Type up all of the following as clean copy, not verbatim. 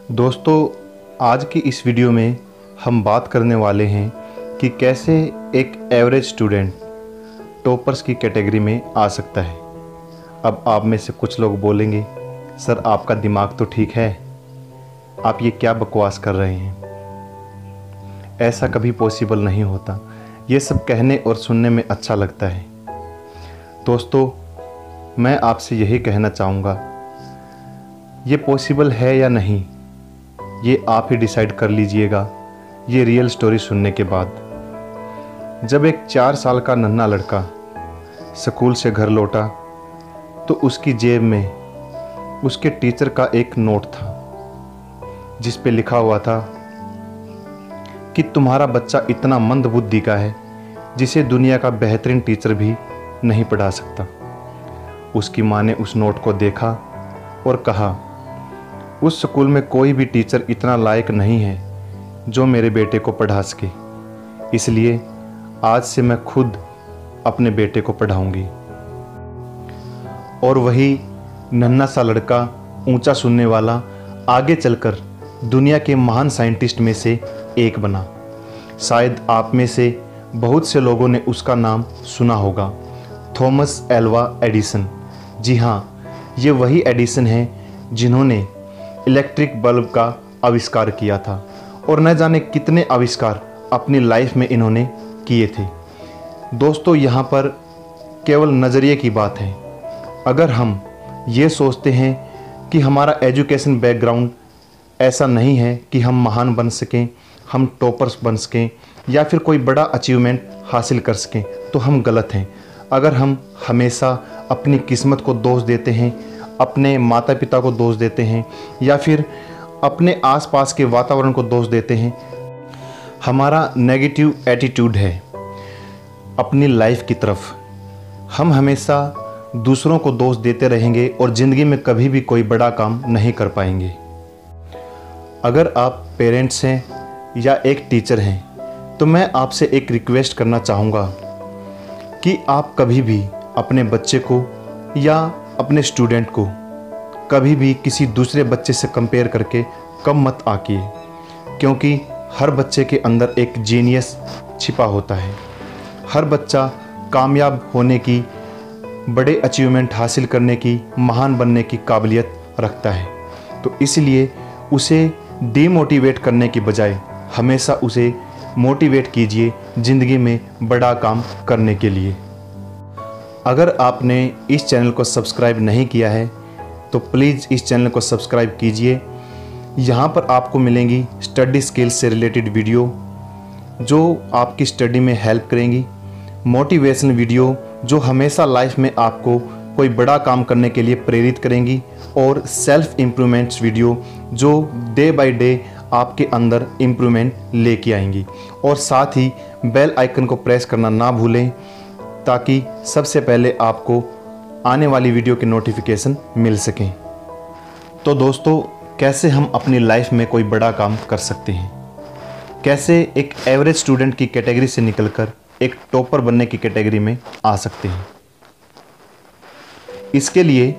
दोस्तों, आज की इस वीडियो में हम बात करने वाले हैं कि कैसे एक एवरेज स्टूडेंट टॉपर्स की कैटेगरी में आ सकता है। अब आप में से कुछ लोग बोलेंगे, सर आपका दिमाग तो ठीक है, आप ये क्या बकवास कर रहे हैं, ऐसा कभी पॉसिबल नहीं होता। ये सब कहने और सुनने में अच्छा लगता है। दोस्तों, मैं आपसे यही कहना चाहूँगा, ये पॉसिबल है या नहीं ये आप ही डिसाइड कर लीजिएगा ये रियल स्टोरी सुनने के बाद। जब एक 4 साल का नन्हा लड़का स्कूल से घर लौटा तो उसकी जेब में उसके टीचर का एक नोट था जिस पे लिखा हुआ था कि तुम्हारा बच्चा इतना मंद बुद्धि का है जिसे दुनिया का बेहतरीन टीचर भी नहीं पढ़ा सकता। उसकी माँ ने उस नोट को देखा और कहा, उस स्कूल में कोई भी टीचर इतना लायक नहीं है जो मेरे बेटे को पढ़ा सके, इसलिए आज से मैं खुद अपने बेटे को पढ़ाऊंगी। और वही नन्हा सा लड़का, ऊंचा सुनने वाला, आगे चलकर दुनिया के महान साइंटिस्ट में से एक बना। शायद आप में से बहुत से लोगों ने उसका नाम सुना होगा, थॉमस एल्वा एडिसन। जी हाँ, ये वही एडिसन हैं जिन्होंने इलेक्ट्रिक बल्ब का आविष्कार किया था और न जाने कितने आविष्कार अपनी लाइफ में इन्होंने किए थे। दोस्तों, यहाँ पर केवल नज़रिए की बात है। अगर हम ये सोचते हैं कि हमारा एजुकेशन बैकग्राउंड ऐसा नहीं है कि हम महान बन सकें, हम टॉपर्स बन सकें या फिर कोई बड़ा अचीवमेंट हासिल कर सकें, तो हम गलत हैं। अगर हम हमेशा अपनी किस्मत को दोष देते हैं, अपने माता पिता को दोष देते हैं या फिर अपने आसपास के वातावरण को दोष देते हैं, हमारा नेगेटिव एटीट्यूड है अपनी लाइफ की तरफ, हम हमेशा दूसरों को दोष देते रहेंगे और ज़िंदगी में कभी भी कोई बड़ा काम नहीं कर पाएंगे। अगर आप पेरेंट्स हैं या एक टीचर हैं तो मैं आपसे एक रिक्वेस्ट करना चाहूँगा कि आप कभी भी अपने बच्चे को या अपने स्टूडेंट को कभी भी किसी दूसरे बच्चे से कंपेयर करके कम मत आकिए, क्योंकि हर बच्चे के अंदर एक जीनियस छिपा होता है। हर बच्चा कामयाब होने की, बड़े अचीवमेंट हासिल करने की, महान बनने की काबिलियत रखता है। तो इसलिए उसे डीमोटिवेट करने की बजाय हमेशा उसे मोटिवेट कीजिए ज़िंदगी में बड़ा काम करने के लिए। अगर आपने इस चैनल को सब्सक्राइब नहीं किया है तो प्लीज़ इस चैनल को सब्सक्राइब कीजिए। यहाँ पर आपको मिलेंगी स्टडी स्किल्स से रिलेटेड वीडियो जो आपकी स्टडी में हेल्प करेंगी, मोटिवेशनल वीडियो जो हमेशा लाइफ में आपको कोई बड़ा काम करने के लिए प्रेरित करेंगी, और सेल्फ इम्प्रूवमेंट्स वीडियो जो डे बाय डे आपके अंदर इम्प्रूवमेंट लेके आएंगी। और साथ ही बेल आइकन को प्रेस करना ना भूलें ताकि सबसे पहले आपको आने वाली वीडियो के नोटिफिकेशन मिल सकें। तो दोस्तों, कैसे हम अपनी लाइफ में कोई बड़ा काम कर सकते हैं, कैसे एक एवरेज स्टूडेंट की कैटेगरी से निकलकर एक टॉपर बनने की कैटेगरी में आ सकते हैं, इसके लिए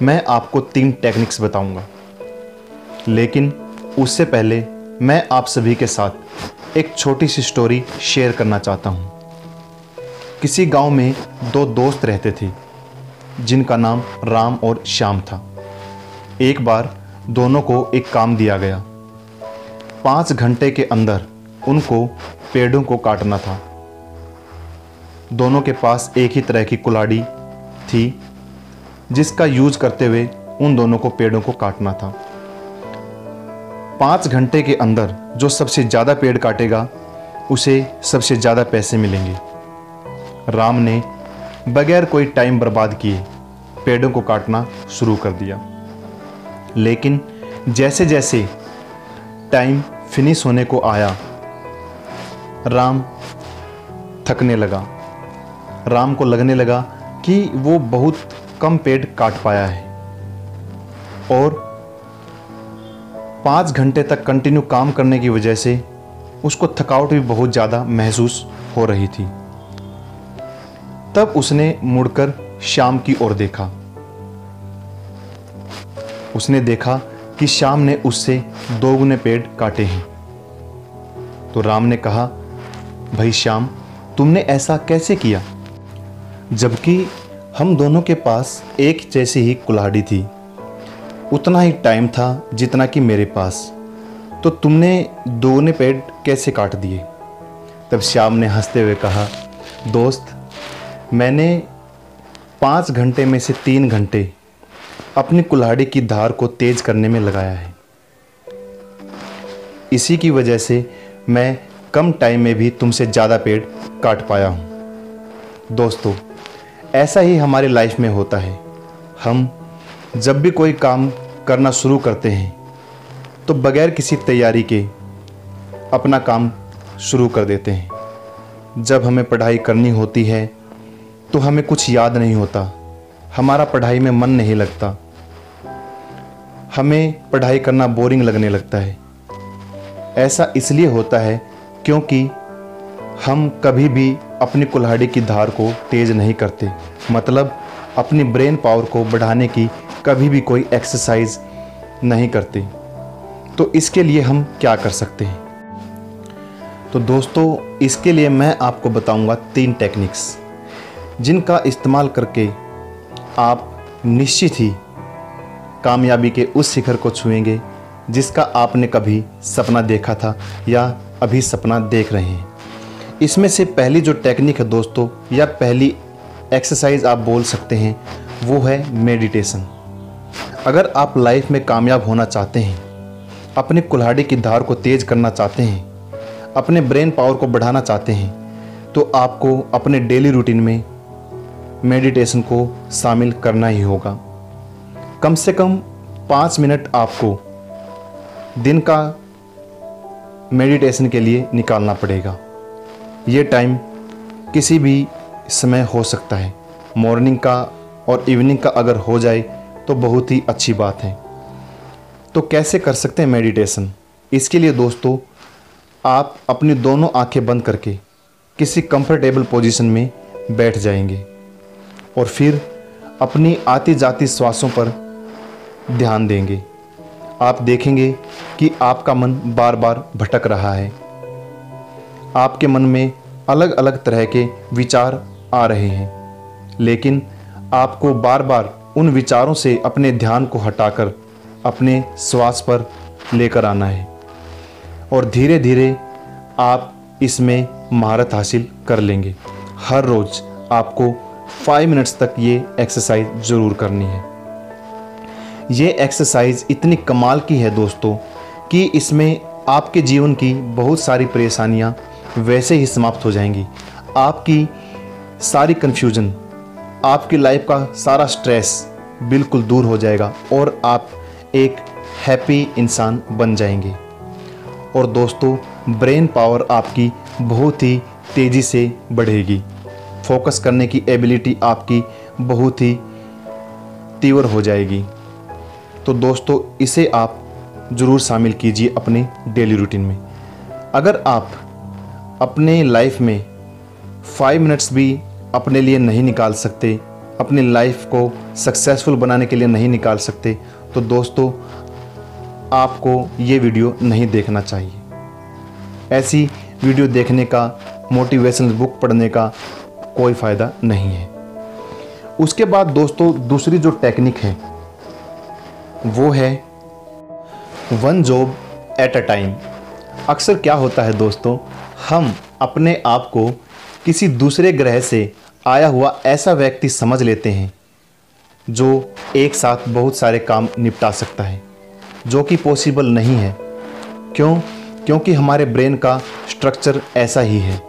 मैं आपको 3 टेक्निक्स बताऊंगा। लेकिन उससे पहले मैं आप सभी के साथ एक छोटी सी स्टोरी शेयर करना चाहता हूं। किसी गांव में 2 दोस्त रहते थे जिनका नाम राम और श्याम था। एक बार दोनों को एक काम दिया गया। 5 घंटे के अंदर उनको पेड़ों को काटना था। दोनों के पास एक ही तरह की कुल्हाड़ी थी जिसका यूज करते हुए उन दोनों को पेड़ों को काटना था। 5 घंटे के अंदर जो सबसे ज़्यादा पेड़ काटेगा उसे सबसे ज़्यादा पैसे मिलेंगे। राम ने बगैर कोई टाइम बर्बाद किए पेड़ों को काटना शुरू कर दिया। लेकिन जैसे जैसे टाइम फिनिश होने को आया, राम थकने लगा। राम को लगने लगा कि वो बहुत कम पेड़ काट पाया है और 5 घंटे तक कंटिन्यू काम करने की वजह से उसको थकावट भी बहुत ज़्यादा महसूस हो रही थी। तब उसने मुड़कर श्याम की ओर देखा। उसने देखा कि श्याम ने उससे 2 गुने पेड़ काटे हैं। तो राम ने कहा, भाई श्याम, तुमने ऐसा कैसे किया, जबकि हम दोनों के पास एक जैसी ही कुल्हाड़ी थी, उतना ही टाइम था जितना कि मेरे पास, तो तुमने 2 गुने पेड़ कैसे काट दिए। तब श्याम ने हंसते हुए कहा, दोस्त, मैंने 5 घंटे में से 3 घंटे अपनी कुल्हाड़ी की धार को तेज करने में लगाया है। इसी की वजह से मैं कम टाइम में भी तुमसे ज़्यादा पेड़ काट पाया हूँ। दोस्तों, ऐसा ही हमारी लाइफ में होता है। हम जब भी कोई काम करना शुरू करते हैं तो बगैर किसी तैयारी के अपना काम शुरू कर देते हैं। जब हमें पढ़ाई करनी होती है तो हमें कुछ याद नहीं होता, हमारा पढ़ाई में मन नहीं लगता, हमें पढ़ाई करना बोरिंग लगने लगता है। ऐसा इसलिए होता है क्योंकि हम कभी भी अपनी कुल्हाड़ी की धार को तेज नहीं करते, मतलब अपनी ब्रेन पावर को बढ़ाने की कभी भी कोई एक्सरसाइज नहीं करते। तो इसके लिए हम क्या कर सकते हैं? तो दोस्तों, इसके लिए मैं आपको बताऊंगा 3 टेक्निक्स, जिनका इस्तेमाल करके आप निश्चित ही कामयाबी के उस शिखर को छुएंगे जिसका आपने कभी सपना देखा था या अभी सपना देख रहे हैं। इसमें से पहली जो टेक्निक है दोस्तों, या पहली एक्सरसाइज आप बोल सकते हैं, वो है मेडिटेशन। अगर आप लाइफ में कामयाब होना चाहते हैं, अपनी कुल्हाड़ी की धार को तेज करना चाहते हैं, अपने ब्रेन पावर को बढ़ाना चाहते हैं, तो आपको अपने डेली रूटीन में मेडिटेशन को शामिल करना ही होगा। कम से कम 5 मिनट आपको दिन का मेडिटेशन के लिए निकालना पड़ेगा। ये टाइम किसी भी समय हो सकता है, मॉर्निंग का और इवनिंग का अगर हो जाए तो बहुत ही अच्छी बात है। तो कैसे कर सकते हैं मेडिटेशन? इसके लिए दोस्तों, आप अपनी दोनों आंखें बंद करके किसी कंफर्टेबल पोजीशन में बैठ जाएंगे और फिर अपनी आती जाती श्वासों पर ध्यान देंगे। आप देखेंगे कि आपका मन बार बार भटक रहा है, आपके मन में अलग अलग तरह के विचार आ रहे हैं, लेकिन आपको बार बार उन विचारों से अपने ध्यान को हटाकर अपने श्वास पर लेकर आना है और धीरे धीरे आप इसमें महारत हासिल कर लेंगे। हर रोज़ आपको 5 मिनट्स तक ये एक्सरसाइज ज़रूर करनी है। ये एक्सरसाइज इतनी कमाल की है दोस्तों कि इसमें आपके जीवन की बहुत सारी परेशानियां वैसे ही समाप्त हो जाएंगी। आपकी सारी कन्फ्यूजन, आपकी लाइफ का सारा स्ट्रेस बिल्कुल दूर हो जाएगा और आप एक हैप्पी इंसान बन जाएंगे। और दोस्तों, ब्रेन पावर आपकी बहुत ही तेज़ी से बढ़ेगी, फोकस करने की एबिलिटी आपकी बहुत ही तीव्र हो जाएगी। तो दोस्तों, इसे आप ज़रूर शामिल कीजिए अपने डेली रूटीन में। अगर आप अपने लाइफ में 5 मिनट्स भी अपने लिए नहीं निकाल सकते, अपनी लाइफ को सक्सेसफुल बनाने के लिए नहीं निकाल सकते, तो दोस्तों आपको ये वीडियो नहीं देखना चाहिए। ऐसी वीडियो देखने का, मोटिवेशनल बुक पढ़ने का कोई फ़ायदा नहीं है। उसके बाद दोस्तों, दूसरी जो टेक्निक है वो है 1 जॉब एट अ टाइम। अक्सर क्या होता है दोस्तों, हम अपने आप को किसी दूसरे ग्रह से आया हुआ ऐसा व्यक्ति समझ लेते हैं जो एक साथ बहुत सारे काम निपटा सकता है, जो कि पॉसिबल नहीं है। क्योंकि हमारे ब्रेन का स्ट्रक्चर ऐसा ही है,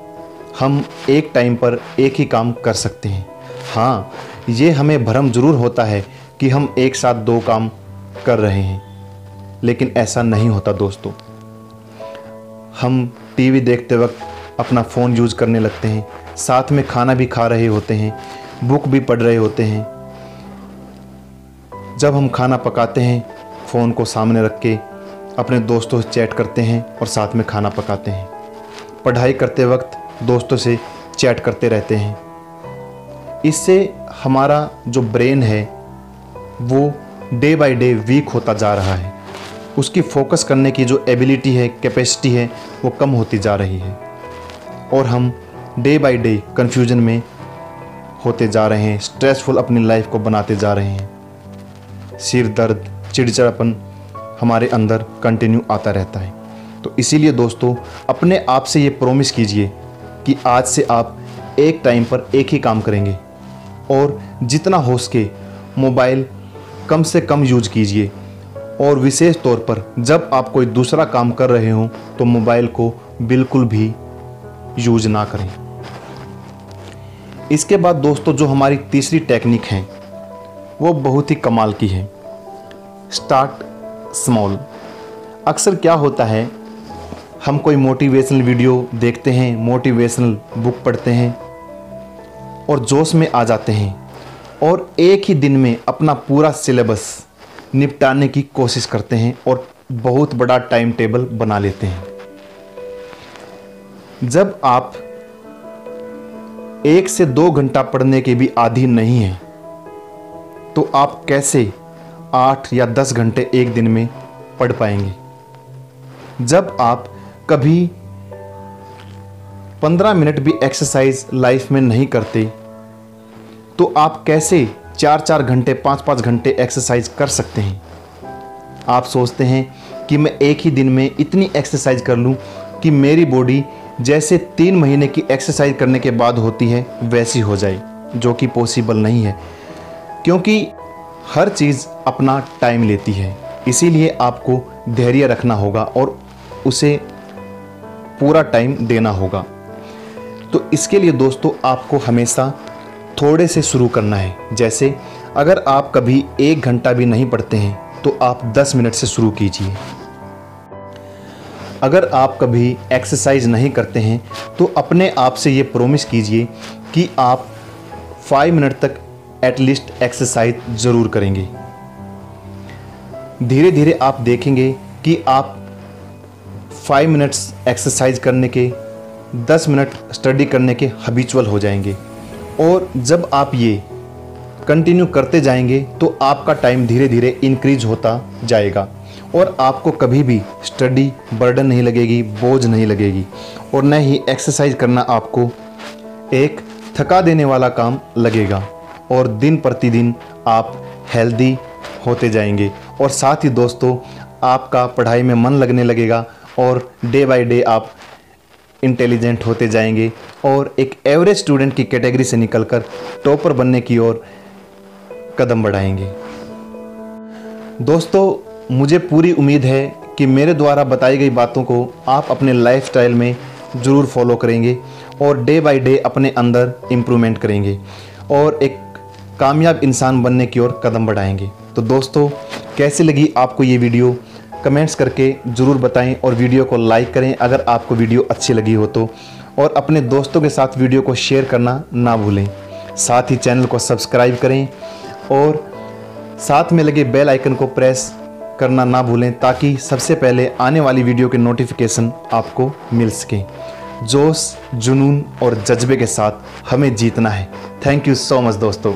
हम एक टाइम पर एक ही काम कर सकते हैं। हाँ, ये हमें भ्रम जरूर होता है कि हम एक साथ 2 काम कर रहे हैं, लेकिन ऐसा नहीं होता दोस्तों। हम टीवी देखते वक्त अपना फ़ोन यूज़ करने लगते हैं, साथ में खाना भी खा रहे होते हैं, बुक भी पढ़ रहे होते हैं। जब हम खाना पकाते हैं, फ़ोन को सामने रख के अपने दोस्तों से चैट करते हैं और साथ में खाना पकाते हैं। पढ़ाई करते वक्त दोस्तों से चैट करते रहते हैं। इससे हमारा जो ब्रेन है वो डे बाय डे वीक होता जा रहा है। उसकी फोकस करने की जो एबिलिटी है, कैपेसिटी है, वो कम होती जा रही है और हम डे बाय डे कन्फ्यूजन में होते जा रहे हैं, स्ट्रेसफुल अपनी लाइफ को बनाते जा रहे हैं। सिर दर्द, चिड़चिड़ापन हमारे अंदर कंटिन्यू आता रहता है। तो इसीलिए दोस्तों, अपने आप से ये प्रॉमिस कीजिए कि आज से आप एक टाइम पर एक ही काम करेंगे और जितना हो सके मोबाइल कम से कम यूज कीजिए और विशेष तौर पर जब आप कोई दूसरा काम कर रहे हो तो मोबाइल को बिल्कुल भी यूज ना करें। इसके बाद दोस्तों, जो हमारी तीसरी टेक्निक है वो बहुत ही कमाल की है, स्टार्ट स्मॉल। अक्सर क्या होता है, हम कोई मोटिवेशनल वीडियो देखते हैं, मोटिवेशनल बुक पढ़ते हैं और जोश में आ जाते हैं और एक ही दिन में अपना पूरा सिलेबस निपटाने की कोशिश करते हैं और बहुत बड़ा टाइम टेबल बना लेते हैं। जब आप 1 से 2 घंटा पढ़ने के भी आदी नहीं हैं तो आप कैसे 8 या 10 घंटे एक दिन में पढ़ पाएंगे? जब आप कभी 15 मिनट भी एक्सरसाइज लाइफ में नहीं करते तो आप कैसे 4-4 घंटे, 5-5 घंटे एक्सरसाइज कर सकते हैं? आप सोचते हैं कि मैं एक ही दिन में इतनी एक्सरसाइज कर लूं कि मेरी बॉडी जैसे 3 महीने की एक्सरसाइज करने के बाद होती है वैसी हो जाए, जो कि पॉसिबल नहीं है, क्योंकि हर चीज़ अपना टाइम लेती है। इसीलिए आपको धैर्य रखना होगा और उसे पूरा टाइम देना होगा। तो इसके लिए दोस्तों, आपको हमेशा थोड़े से शुरू करना है। जैसे अगर आप कभी 1 घंटा भी नहीं पढ़ते हैं तो आप 10 मिनट से शुरू कीजिए। अगर आप कभी एक्सरसाइज नहीं करते हैं तो अपने आप से ये प्रॉमिस कीजिए कि आप 5 मिनट तक एटलीस्ट एक्सरसाइज ज़रूर करेंगे। धीरे धीरे आप देखेंगे कि आप 5 मिनट्स एक्सरसाइज करने के, 10 मिनट स्टडी करने के हैबिचुअल हो जाएंगे और जब आप ये कंटिन्यू करते जाएंगे तो आपका टाइम धीरे धीरे इंक्रीज होता जाएगा और आपको कभी भी स्टडी बर्डन नहीं लगेगी, बोझ नहीं लगेगी और न ही एक्सरसाइज करना आपको एक थका देने वाला काम लगेगा और दिन प्रतिदिन आप हेल्दी होते जाएंगे और साथ ही दोस्तों, आपका पढ़ाई में मन लगने लगेगा और डे बाय डे आप इंटेलिजेंट होते जाएंगे और एक एवरेज स्टूडेंट की कैटेगरी से निकलकर टॉपर बनने की ओर कदम बढ़ाएंगे। दोस्तों, मुझे पूरी उम्मीद है कि मेरे द्वारा बताई गई बातों को आप अपने लाइफस्टाइल में ज़रूर फॉलो करेंगे और डे बाय डे अपने अंदर इम्प्रूवमेंट करेंगे और एक कामयाब इंसान बनने की ओर कदम बढ़ाएंगे। तो दोस्तों, कैसी लगी आपको ये वीडियो? कमेंट्स करके ज़रूर बताएं और वीडियो को लाइक करें अगर आपको वीडियो अच्छी लगी हो तो, और अपने दोस्तों के साथ वीडियो को शेयर करना ना भूलें। साथ ही चैनल को सब्सक्राइब करें और साथ में लगे बेल आइकन को प्रेस करना ना भूलें ताकि सबसे पहले आने वाली वीडियो के नोटिफिकेशन आपको मिल सके। जोश, जुनून और जज्बे के साथ हमें जीतना है। थैंक यू सो मच दोस्तों।